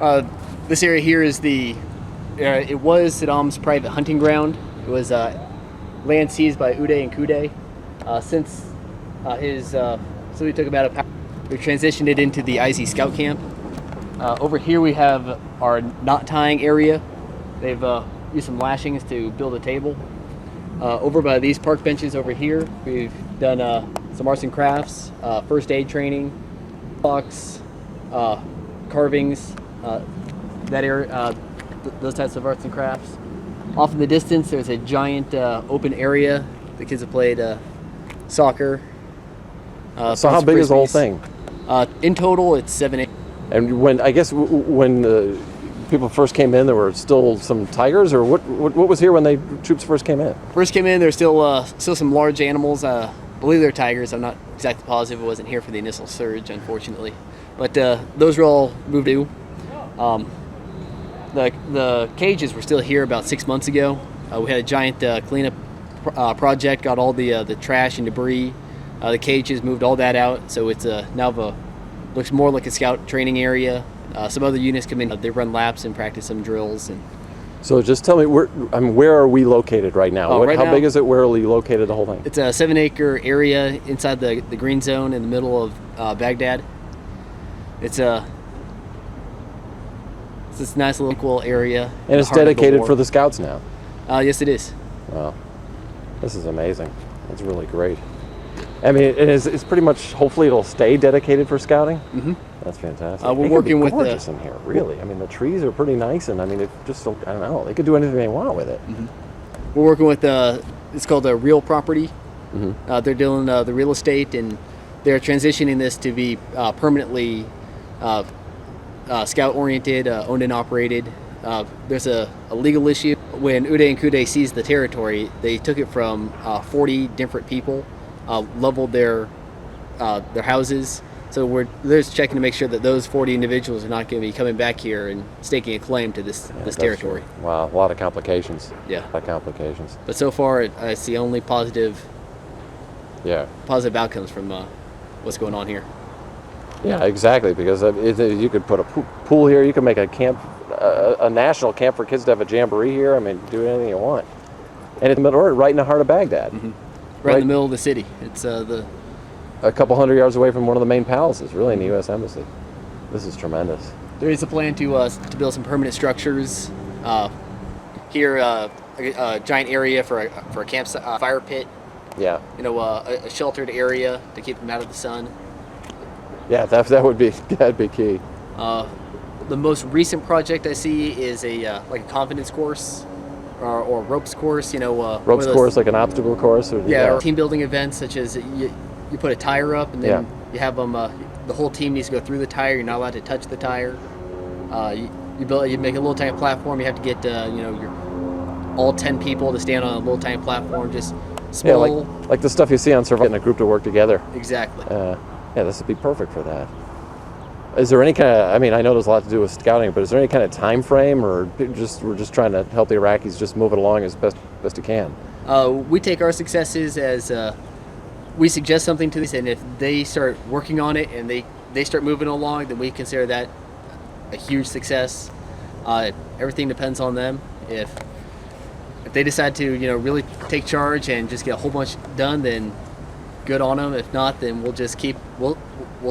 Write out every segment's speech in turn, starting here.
This area here is it was Saddam's private hunting ground. It was land seized by Uday and Kuday. So we took him out of power. We transitioned it into the IC Scout Camp. Over here we have our knot tying area. They've used some lashings to build a table. Over by these park benches over here, we've done some arts and crafts, first aid training, blocks, carvings, that area, those types of arts and crafts. Off in the distance, there's a giant open area. The kids have played soccer. So how big is the whole thing? In total, it's 7 acres. And when people first came in, there were still some tigers, or what was here when the troops first came in? First came in, there's still some large animals. I believe they're tigers. I'm not exactly positive. I wasn't here for the initial surge, unfortunately. But those were all moved to. The cages were still here about 6 months ago. We had a giant cleanup project, got all the trash and debris. The cages, moved all that out, so it's now looks more like a scout training area. Some other units come in, they run laps and practice some drills. And so just tell me, where are we located right now? How big is it? Where are we located, the whole thing? It's a 7-acre area inside the green zone in the middle of Baghdad. It's this nice little cool area. And it's dedicated for the scouts now? Yes, it is. Wow. This is amazing. That's really great. I mean, it's pretty much, hopefully it'll stay dedicated for scouting? Mm-hmm. That's fantastic. We're working with gorgeous in here, really. I mean, the trees are pretty nice, and I mean, it just, I don't know, they could do anything they want with it. Mm-hmm. We're working with, it's called a real property. Mm-hmm. They're doing the real estate, and they're transitioning this to be permanently scout-oriented, owned and operated. There's a legal issue. When Uday and Kuday seized the territory, they took it from 40 different people, leveled their houses. So they're just checking to make sure that those 40 individuals are not going to be coming back here and staking a claim to this territory. True. Wow, a lot of complications. Yeah. A lot of complications. But so far, I see only positive outcomes from what's going on here. Yeah, exactly, because you could put a pool here, you could make a camp, a national camp for kids to have a jamboree here. I mean, do anything you want. And it's right in the heart of Baghdad. Mm-hmm. Right in the middle of the city. It's a couple hundred yards away from one of the main palaces, really, in the U.S. Embassy. This is tremendous. There is a plan to build some permanent structures. Here, a giant area for a camp fire pit. Yeah. A sheltered area to keep them out of the sun. Yeah, that'd be key. The most recent project I see is a confidence course or ropes course. Ropes course, like an obstacle course, or or team building events such as you put a tire up and then you have them. The whole team needs to go through the tire. You're not allowed to touch the tire. You make a little tiny platform. You have to get your all 10 people to stand on a little tiny platform. Just small. Yeah, like the stuff you see on Survival, getting a group to work together. Exactly. Yeah, this would be perfect for that. Is there any kind of, I mean, I know there's a lot to do with scouting, but is there any kind of time frame, or we're just trying to help the Iraqis just move it along as best you can? We take our successes as we suggest something to this, and if they start working on it and they start moving along, then we consider that a huge success. Everything depends on them. If they decide to really take charge and just get a whole bunch done, then good on them. If not, then we'll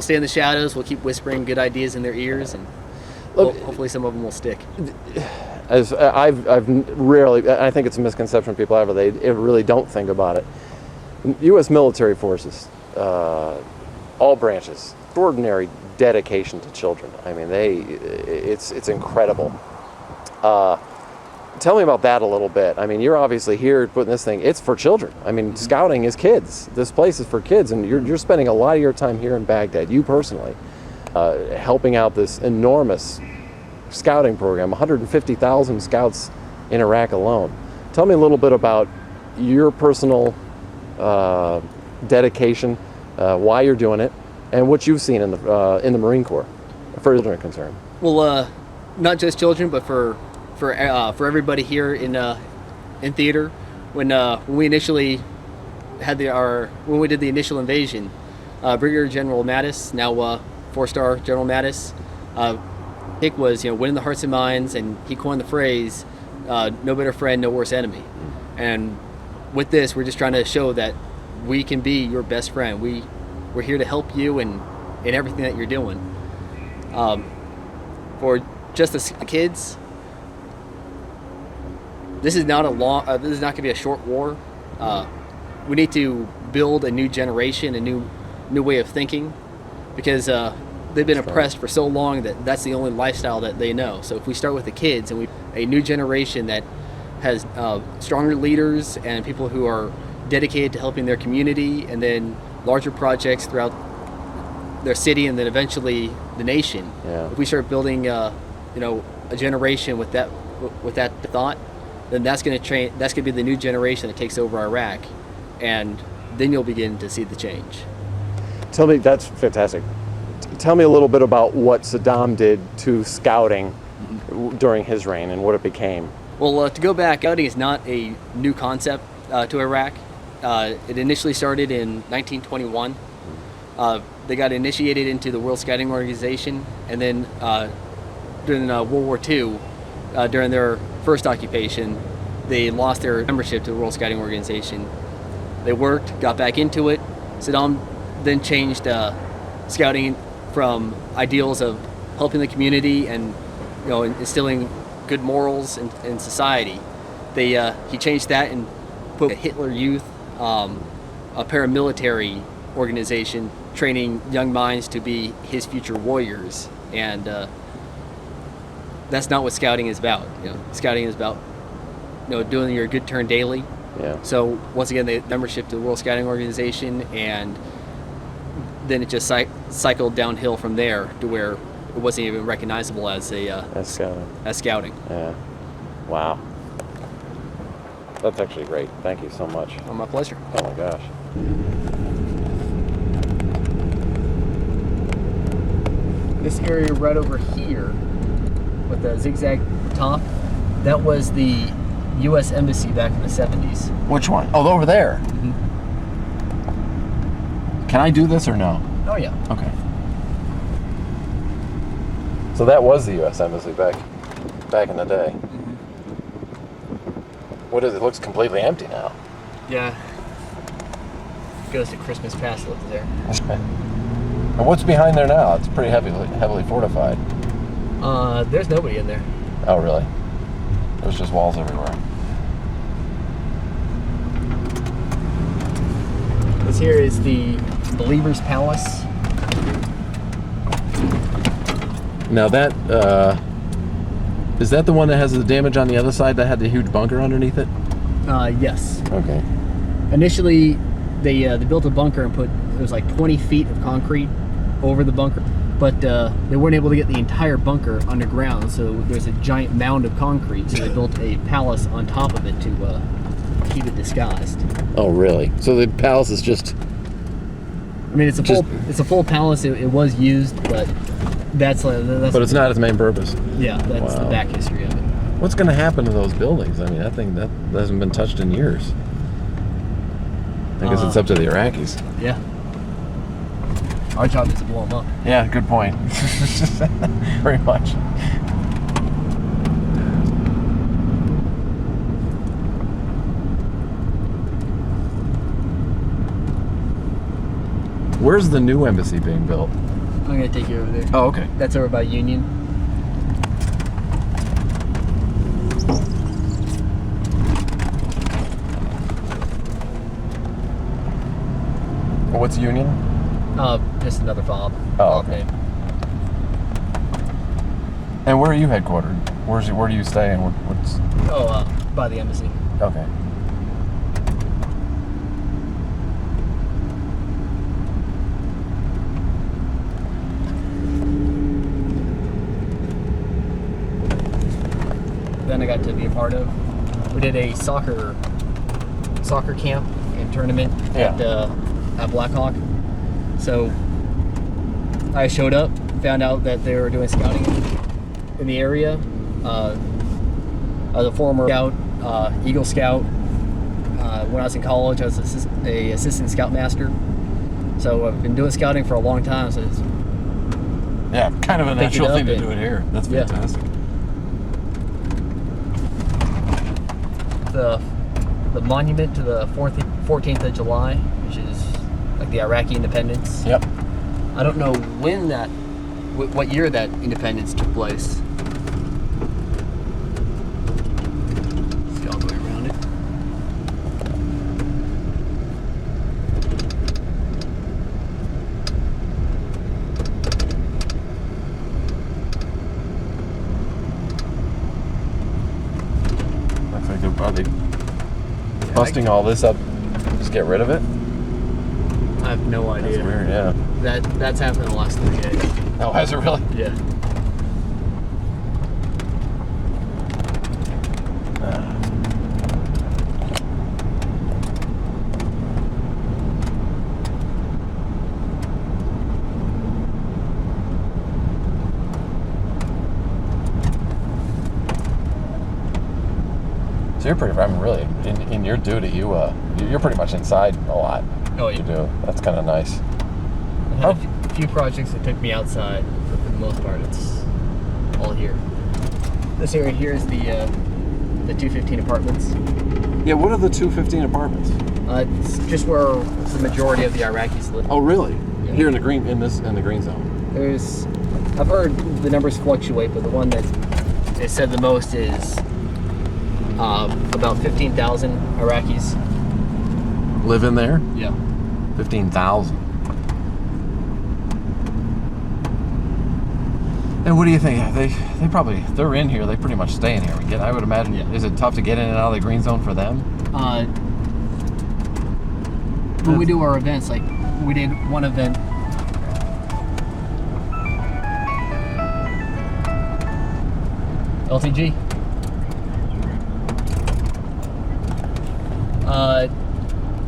stay in the shadows. We'll keep whispering good ideas in their ears, and hopefully some of them will stick. As I've rarely, I think it's a misconception people have, they really don't think about it. U.S. military forces, all branches, extraordinary dedication to children. I mean, it's incredible. Tell me about that a little bit. I mean, you're obviously here putting this thing, it's for children. I mean, scouting is kids. This place is for kids, and you're spending a lot of your time here in Baghdad, you personally, helping out this enormous scouting program, 150,000 scouts in Iraq alone. Tell me a little bit about your personal dedication, why you're doing it, and what you've seen in the Marine Corps, for children are concerned. Well, not just children, but for everybody here in theater. When we initially had when we did the initial invasion, Brigadier General Mattis, now 4-star General Mattis, Hick was, winning the hearts and minds, and he coined the phrase, "No better friend, no worse enemy." And with this, we're just trying to show that we can be your best friend. We're here to help you in everything that you're doing. For just the kids, this is not going to be a short war. We need to build a new generation, a new way of thinking, because they've been oppressed for so long that that's the only lifestyle that they know. So if we start with the kids and a new generation that has stronger leaders and people who are dedicated to helping their community, and then larger projects throughout their city, and then eventually the nation. Yeah. If we start building, a generation with that thought, then that's going to train. That's going to be the new generation that takes over Iraq, and then you'll begin to see the change. Tell me, that's fantastic. Tell me a little bit about what Saddam did to scouting during his reign and what it became. Well, to go back, scouting is not a new concept to Iraq. It initially started in 1921. They got initiated into the World Scouting Organization, and then during World War II, during their first occupation, they lost their membership to the World Scouting Organization. They worked, got back into it. Saddam then changed scouting from ideals of helping the community and instilling good morals in society. He changed that and put a Hitler Youth, a paramilitary organization, training young minds to be his future warriors, and that's not what scouting is about. Scouting is about doing your good turn daily. Yeah. So once again, the membership to the World Scouting Organization, and then it just cycled downhill from there to where it wasn't even recognizable as scouting. Yeah. Wow. That's actually great. Thank you so much. Oh, my pleasure. Oh my gosh. This area right over here with the zigzag top, that was the U.S. Embassy back in the 70s. Which one? Oh, over there. Mm-hmm. Can I do this or no? Oh, yeah. Okay. So that was the U.S. Embassy back in the day. Mm-hmm. What is it? It looks completely empty now. Yeah. Goes to Christmas past look there. And what's behind there now? It's pretty heavily fortified. There's nobody in there. Oh, really? There's just walls everywhere. This here is the Believer's Palace. Now that, is that the one that has the damage on the other side that had the huge bunker underneath it? Yes. Okay. Initially, they built a bunker and it was like 20 feet of concrete over the bunker, but they weren't able to get the entire bunker underground, so there's a giant mound of concrete, so they built a palace on top of it to keep it disguised. Oh, really? So the palace is just... I mean, it's a full palace. It was used, but that's But it's not its main purpose. Yeah, that's Wow. the back history of it. What's going to happen to those buildings? I mean, that thing that hasn't been touched in years. I guess it's up to the Iraqis. Yeah. Our job is to blow them up. Yeah, good point. Very much. Where's the new embassy being built? I'm going to take you over there. Oh, okay. That's over by Union. What's Union? Just another fob. Oh, okay. And where are you headquartered? Where do you stay and what's... By the embassy. Okay. Then I got to be a part of. We did a soccer camp and tournament at Blackhawk. So I showed up, found out that they were doing scouting in the area. I was a former scout, Eagle Scout. When I was in college, I was a assistant scoutmaster. So I've been doing scouting for a long time. So Yeah, kind of a picked it natural up thing to and- do it here. That's Yeah. fantastic. The monument to the 14th of July, which is like the Iraqi independence. Yep. I don't know when that, what year that independence took place. See all the way around it. Looks like they're probably busting all this up. Just get rid of it. I have no idea. That's weird. Yeah. That's happened in the last 3 days. Oh, has it really? Yeah. So you're pretty. I mean, really, in your duty, you're pretty much inside a lot. Oh, You yeah. do. That's kind of nice. I had a few projects that took me outside, but for the most part, it's all here. This area here is the 215 apartments. Yeah. What are the 215 apartments? It's just where the majority of the Iraqis live. Oh, really? Yeah. Here in the green in the green zone. I've heard the numbers fluctuate, but the one that is said the most is about 15,000 Iraqis. Live in there? Yeah. 15,000. And what do you think? They're in here. They pretty much stay in here. I would imagine. Yeah. Is it tough to get in and out of the green zone for them? When we do our events, like we did one event. LTG.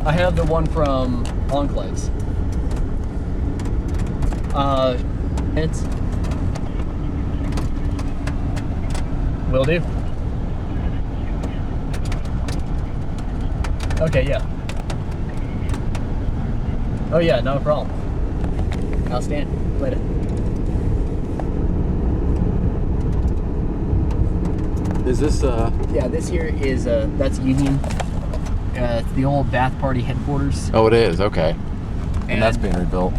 I have the one from Enclaves. It's will do. Okay, yeah. Oh yeah, no problem. Outstanding. Later. Is this Yeah, this here is that's Union. It's the old Bath Party headquarters. Oh, it is. Okay. And that's And- being rebuilt.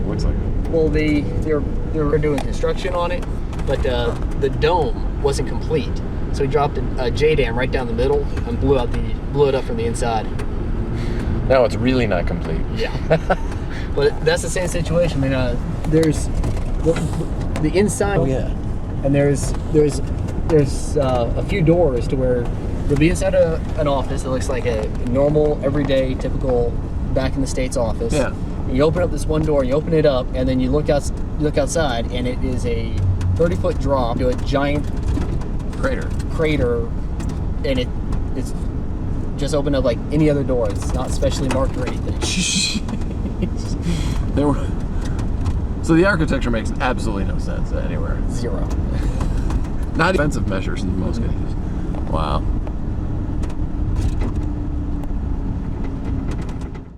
Looks like it. Well, they were doing construction on it, but the dome wasn't complete, so he dropped a J dam right down the middle and blew it up from the inside. No, it's really not complete. Yeah, but that's the same situation. I mean, there's the inside. Oh yeah. And there's a few doors to where you'll be inside an office that looks like a normal, everyday, typical back in the States office. Yeah. And you open up this one door, you open it up, and then you look outside, and it is a 30-foot drop to a giant crater, and it's just opened up like any other door. It's not specially marked or anything. So the architecture makes absolutely no sense anywhere. Zero. Not defensive measures in most cases. Wow.